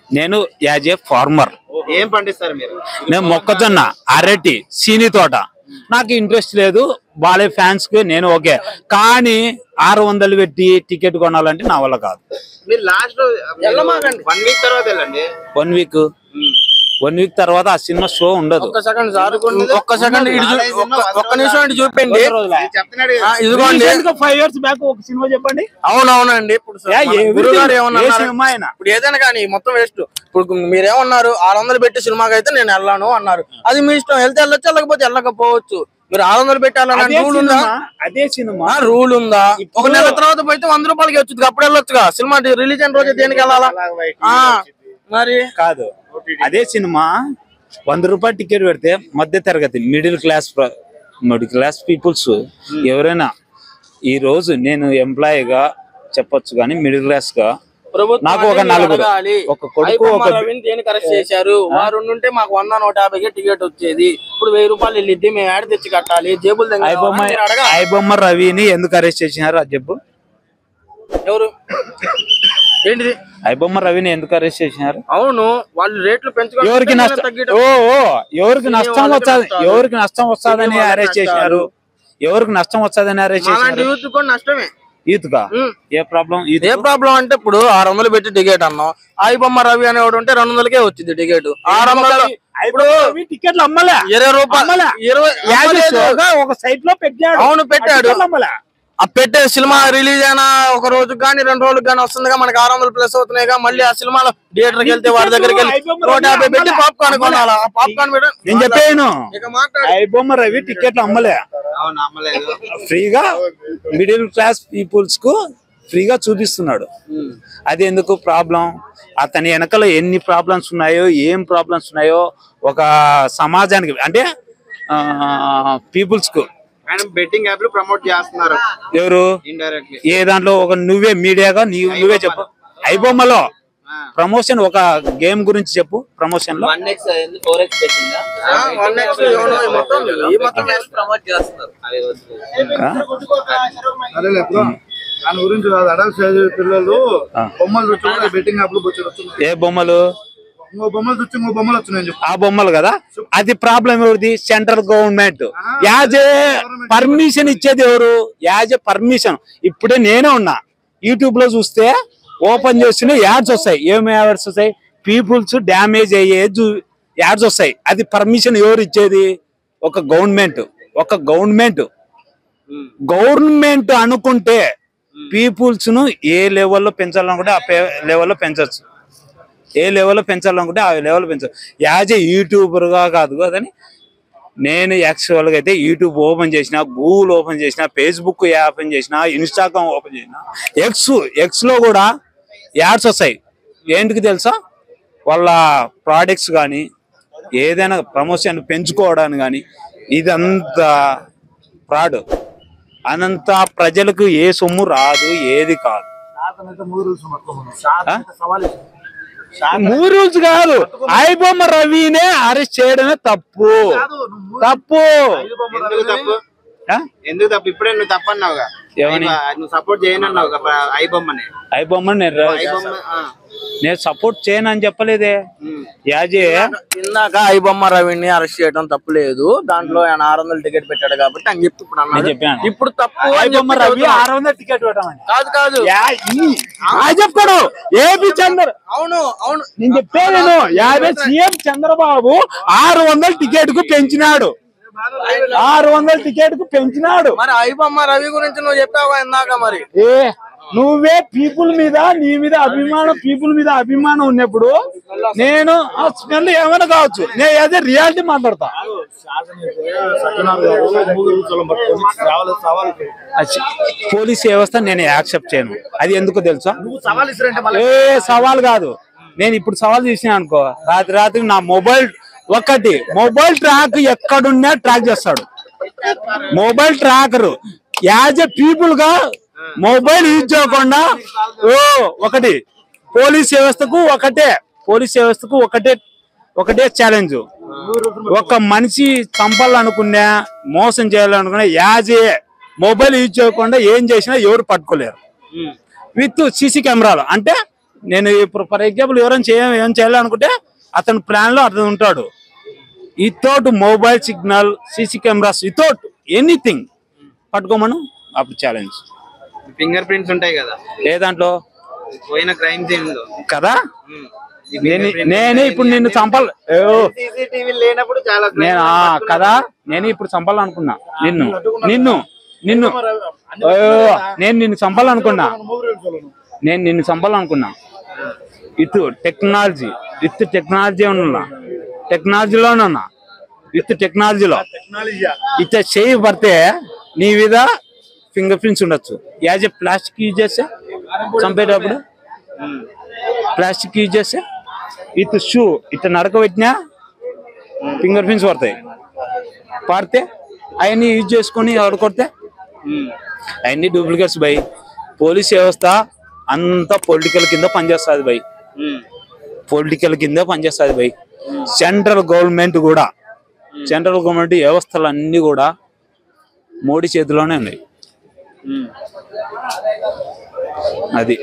నేను as a farmer. ఏం పండిస్తారు మీరు? నేను మొక్కజొన్న, అరటి, సీని తోట. నాకు ఇంట్రెస్ట్ లేదు. బాలే ఫ్యాన్స్ కి నేను ఓకే, కానీ 600 పెట్టి టికెట్ కొనాలంటే నా వల్ల కాదు. మీరు లాస్ట్ 1 వీక్ తర్వాత వెళ్ళండి. 1 వీక్ తర్వాత ఆ సినిమా షో ఉండదు. ఒక్క సెకండ్ చూపండి. ఇదిగోండి 5 years బ్యాక్ ఒక సినిమా చెప్పండి. అవునవునండి. ఇప్పుడు ఏదైనా కానీ మొత్తం వేస్ట్. ఇప్పుడు మీరేమన్నారు 600 పెట్టి సినిమాకి అయితే నేను వెళ్ళాను అన్నారు. అది మీ ఇష్టం. వెళ్తే వెళ్ళొచ్చు, వెళ్ళకపోతే వెళ్ళకపోవచ్చు. మీరు 600 పెట్టాలని రూల్ ఉందా? అదే సినిమా రూల్ ఉందా? ఒక నెల తర్వాత పోతే 100 రూపాయలకి వచ్చుది. అప్పుడు వెళ్ళొచ్చుగా. సినిమా రిలీజ్ అయిన రోజు దేనికి వెళ్ళాలా? మరి కాదు, అదే సినిమా 100 రూపాయలు టికెట్ పెడితే మధ్య తరగతి మిడిల్ క్లాస్ పీపుల్స్ ఎవరైనా, ఈ రోజు నేను ఎంప్లాయీగా చెప్పొచ్చు కానీ మిడిల్ క్లాస్ గా నాకు ఒక 4 ఒక కొడుకు దేనికి అరెస్ట్ చేశారు? వారు ఉంటే మాకు 100-150 టికెట్ వచ్చేది. ఇప్పుడు 1000 రూపాయలు వెళ్ళిద్ది. మేము యాడ్ తెచ్చి కట్టాలి. జేబులు ఐబొమ్మ రవిని ఎందుకు అరెస్ట్ చేసినారు అది చెప్పు. ఎవరు? ఏంటిది? ఐబొమ్మ రవిని ఎందుకు అరెస్ట్ చేసినారు? అవును, వాళ్ళు రేట్లు పెంచుకొని ఎవరికి నష్టం వస్తుందని అరెస్ట్ చేసినారు. ఎవరికి నష్టం వస్తుందని అరెస్ట్ చేసినారు? యూత్ కూడా నష్టమే. యూత్ గా ఏ ప్రాబ్లం అంటే ఇప్పుడు 600 పెట్టి టికెట్ అన్నాం. ఐబొమ్మ రవి అనేవాడు ఉంటే 200కే వచ్చింది టికెట్. 600 టికెట్లు అమ్మలే. 20 రూపాయలు ఒక సైట్ లో పెట్టాడు. అవును, పెట్టాడు. ఆ పెట్టే సినిమా రిలీజ్ అయినా ఒక రోజు కానీ 2 రోజులకు కానీ వస్తుందిగా. మనకి 600+ అవుతున్నాయిగా. మళ్ళీ ఆ సినిమాలో థియేటర్కి వెళ్తే వాడి దగ్గరికి వెళ్ళి 150 పెట్టి పాప్కార్న్ కొనాలా? ఆ పాప్కార్న్ నేను చెప్పాను. ఐబొమ్మ రవి టికెట్లు అమ్మలే. ఫ్రీగా మిడిల్ క్లాస్ పీపుల్స్ కు ఫ్రీగా చూపిస్తున్నాడు. అది ఎందుకు ప్రాబ్లం? అతని వెనకాల ఎన్ని ప్రాబ్లమ్స్ ఉన్నాయో, ఏం ప్రాబ్లమ్స్ ఉన్నాయో ఒక సమాజానికి అంటే పీపుల్స్ కు బెట్టింగ్ యాప్ ప్రమోట్ చేస్తున్నారు. ఎవరు? ఇండైరెక్ట్లీ. ఏ దాంట్లో ఒక నువ్వే మీడియాగా నువ్వే చెప్పు. ఐబొమ్మలో ప్రమోషన్ ఒక గేమ్ గురించి చెప్పు. ప్రమోషన్ లో దాని గురించి పిల్లలు బొమ్మలు బెట్టింగ్ యాప్ ఏ బొమ్మలు? ఆ బొమ్మలు కదా. అది ప్రాబ్లం ఎవరిది? Central government. As a permission ఇచ్చేది ఎవరు? As a permission. ఇప్పుడే నేనే ఉన్నా, యూట్యూబ్ లో చూస్తే ఓపెన్ చేస్తూనే యాడ్స్ వస్తాయి. ఏమి యాడ్స్ వస్తాయి? పీపుల్స్ డ్యామేజ్ అయ్యే యాడ్స్ వస్తాయి. అది పర్మిషన్ ఎవరు ఇచ్చేది? ఒక గవర్నమెంట్ అనుకుంటే పీపుల్స్ ను ఏ లెవెల్లో పెంచాలనుకుంటే ఆ లెవెల్లో పెంచవచ్చు. ఏ లెవెల్లో పెంచాలనుకుంటే ఆ లెవెల్లో పెంచవచ్చు. యాజ్ ఏ యూట్యూబర్గా కాదు కదని నేను యాక్చువల్గా అయితే యూట్యూబ్ ఓపెన్ చేసిన, గూగుల్ ఓపెన్ చేసిన, ఫేస్బుక్ ఓపెన్ చేసిన, ఇన్స్టాగ్రామ్ ఓపెన్ చేసిన, ఎక్స్లో కూడా యాడ్స్ వస్తాయి. ఏంటికి తెలుసా? వాళ్ళ ప్రోడక్ట్స్ కానీ ఏదైనా ప్రమోషన్ పెంచుకోవడానికి కానీ. ఇదంతా ఫ్రాడ్. అనంత ప్రజలకు ఏ సొమ్ము రాదు, ఏది కాదు. 3 రూల్స్ కాదు. ఐబొమ్మ రవినే అరెస్ట్ చేయడమే తప్పు. ఎందుకు తప్పు? ఇప్పుడే నువ్వు తప్పన్నావుగా. నువ్వు సపోర్ట్ చేయనన్నావు ఐబొమ్మని. నేను సపోర్ట్ చేయను అని చెప్పలేదే. ఇందాక ఐబొమ్మ రవిని అరెస్ట్ చేయడం తప్పు లేదు. దాంట్లో ఆయన 600 టికెట్ పెట్టాడు కాబట్టి అని చెప్పి చెప్పాను. ఇప్పుడు తప్పు. ఐబొమ్మ రవి 600 టికెట్ పెట్టామని కాదు చెప్తాడు. ఏపీ అవును నేను చెప్పాను. సీఎం చంద్రబాబు 600 టికెట్ కు పెంచినాడు. 600 టికెట్ కు పెంచినాడు. మరి ఐబొమ్మ రవి గురించి నువ్వు చెప్పావా ఇందాక? మరి నువ్వే పీపుల్ మీద నీ మీద అభిమానం ఉన్నప్పుడు నేను స్మెల్ ఏమైనా కావచ్చు. నేను అదే రియాలిటీ మాట్లాడతా. పోలీస్ వ్యవస్థ నేను యాక్సెప్ట్ చేయను. అది ఎందుకు తెలుసా? సవాల్ కాదు. నేను ఇప్పుడు సవాల్ చేసిన అనుకో, రాత్రి నా మొబైల్ ట్రాక్ ఎక్కడున్నా ట్రాక్ చేస్తాడు. Mobile tracker as a people గా మొబైల్ యూజ్ చేయకుండా ఒకటి పోలీస్ వ్యవస్థకు ఒకటే ఛాలెంజ్. ఒక మనిషి చంపాలనుకున్నా, మోసం చేయాలనుకున్నా యాజ్ ఏ మొబైల్ యూజ్ చేయకుండా ఏం చేసినా ఎవరు పట్టుకోలేరు. విత్ సీసీ కెమెరాలు అంటే నేను ఇప్పుడు ఫర్ ఎగ్జాంపుల్ ఎవరైనా ఏం చేయాలనుకుంటే అతని ప్లాన్ లో అతను ఉంటాడు. Without mobile signal, CC cameras, without anything పట్టుకోమను, అప్పుడు ఛాలెంజ్. ఫింగర్ ప్రింట్స్ ఉంటాయి కదా ఏ దాంట్లో పోయిన క్రైమ్ సీన్ లో కదా. నేనే ఇప్పుడు నిన్ను చంపాలి, సీసీటీవీ లేనప్పుడు చాలా నేను కదా, నేను ఇప్పుడు చంపాలనుకున్నా నిన్ను నిన్ను నిన్ను నేను నిన్ను చంపాలనుకున్నా, నేను నిన్ను చంపాలనుకున్నా. విత్ టెక్నాలజీ ఉన్నా, టెక్నాలజీలోనున్నా, విత్ టెక్నాలజీలో ఇట్లా చేయి పడితే నీ మీద ఫింగర్ ప్రింట్స్ ఉండొచ్చు. యాజ్ ఏ ప్లాస్టిక్ యూజ్ చేస్తే చంపేటప్పుడు ప్లాస్టిక్ యూజ్ చేస్తే విత్ షూ ఇట్లా నడకబెట్టినా ఫింగర్ ప్రింట్స్ పడతాయి. పడితే అవన్నీ యూజ్ చేసుకొని ఎవరు కొడితే అవన్నీ డూప్లికేట్స్ బై. పోలీస్ వ్యవస్థ అంతా పొలిటికల్ కింద పనిచేస్తుంది బై, పొలిటికల్ కింద పనిచేస్తుంది బై. సెంట్రల్ గవర్నమెంట్ వ్యవస్థలు అన్ని కూడా మోడీ చేతిలోనే ఉన్నాయి. అది